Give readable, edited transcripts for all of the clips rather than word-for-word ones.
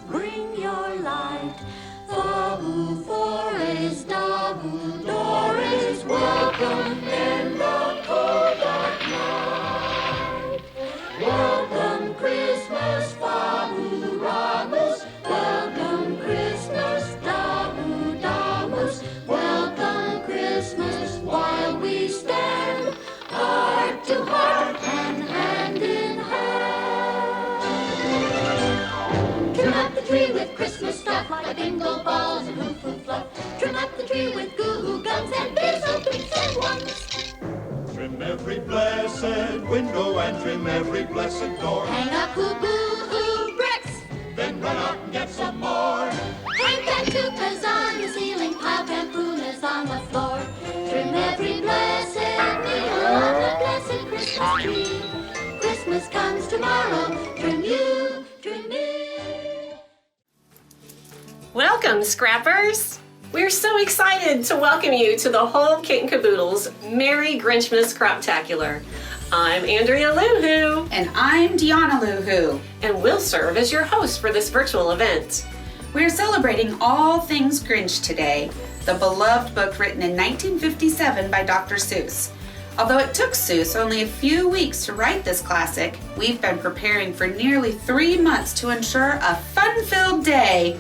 bring your light. Fabu Forest, Dabu Doris, welcome in the cold dark night. Welcome Christmas, Fabu Ramus, welcome Christmas, Dabu Damus, welcome Christmas while we stand heart to heart and hand in hand. Trim up the tree with Christmas stuff like bingo balls and hoo-hoo fluff. Trim up the tree with goo-goo gums and bizzle beaks and ones. Trim every blessed window and trim every blessed door. Hang up Kaboodle bricks, Then run out and get some more. hang pantukas on the ceiling, pile pampunas on the floor. Trim every blessed needle on the blessed Christmas tree. Christmas comes tomorrow, trim you, trim me. Welcome, Scrappers! We're so excited to welcome you to the whole Kit and Caboodle's Merry Grinchmas CropTacular. I'm Andrea Lou Who, And I'm Deonna Lou Who. and we'll serve as your host for this virtual event. We're celebrating all things Grinch today, the beloved book written in 1957 by Dr. Seuss. Although it took Seuss only a few weeks to write this classic, we've been preparing for nearly 3 months to ensure a fun-filled day.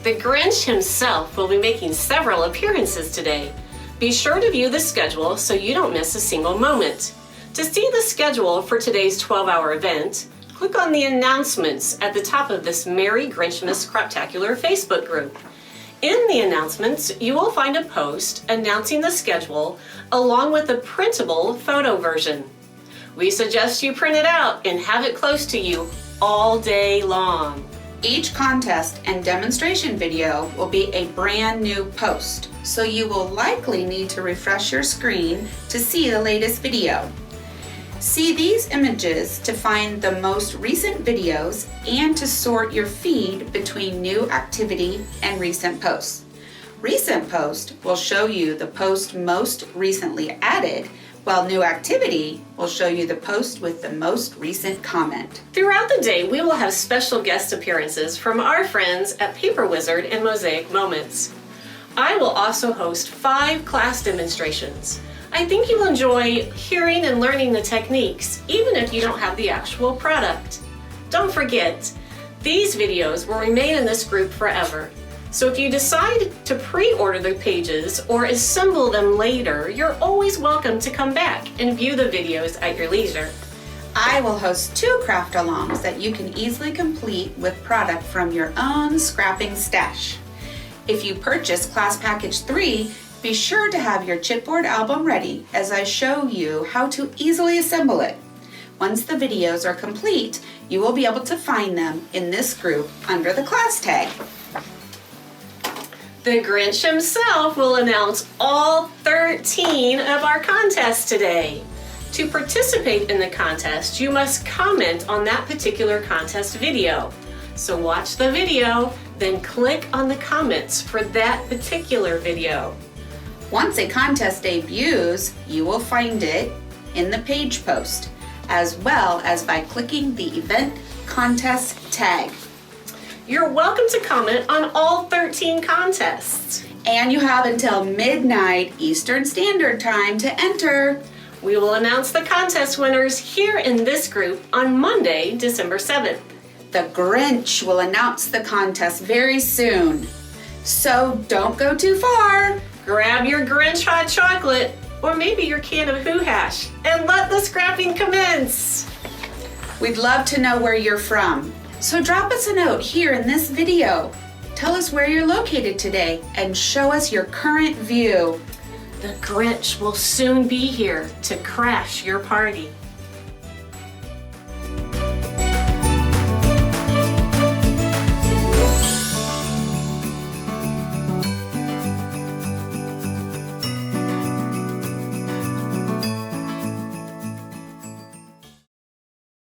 The Grinch himself will be making several appearances today. Be sure to view the schedule so you don't miss a single moment. To see the schedule for today's 12-hour event, click on the announcements at the top of this Merry Grinchmas CropTacular Facebook group. In the announcements, you will find a post announcing the schedule along with a printable photo version. We suggest you print it out and have it close to you all day long. Each contest and demonstration video will be a brand new post, so you will likely need to refresh your screen to see the latest video. See these images to find the most recent videos and to sort your feed between new activity and recent posts. Recent post will show you the post most recently added, while new activity will show you the post with the most recent comment. Throughout the day, we will have special guest appearances from our friends at Paper Wizard and Mosaic Moments. I will also host 5 class demonstrations. I think you'll enjoy hearing and learning the techniques, even if you don't have the actual product. Don't forget, these videos will remain in this group forever. So if you decide to pre-order the pages or assemble them later, you're always welcome to come back and view the videos at your leisure. I will host 2 craft-alongs that you can easily complete with product from your own scrapping stash. If you purchase Class Package 3, be sure to have your chipboard album ready as I show you how to easily assemble it. Once the videos are complete, you will be able to find them in this group under the class tag. The Grinch himself will announce all 13 of our contests today. To participate in the contest, you must comment on that particular contest video. So watch the video, then click on the comments for that particular video. Once a contest debuts, you will find it in the page post, as well as by clicking the event contest tag. You're welcome to comment on all 13 contests. And you have until midnight Eastern Standard Time to enter. We will announce the contest winners here in this group on Monday, December 7th. The Grinch will announce the contest very soon. So don't go too far. Grab your Grinch hot chocolate, or maybe your can of Who hash, and let the scrapping commence. We'd love to know where you're from. So drop us a note here in this video. Tell us where you're located today and show us your current view. The Grinch will soon be here to crash your party.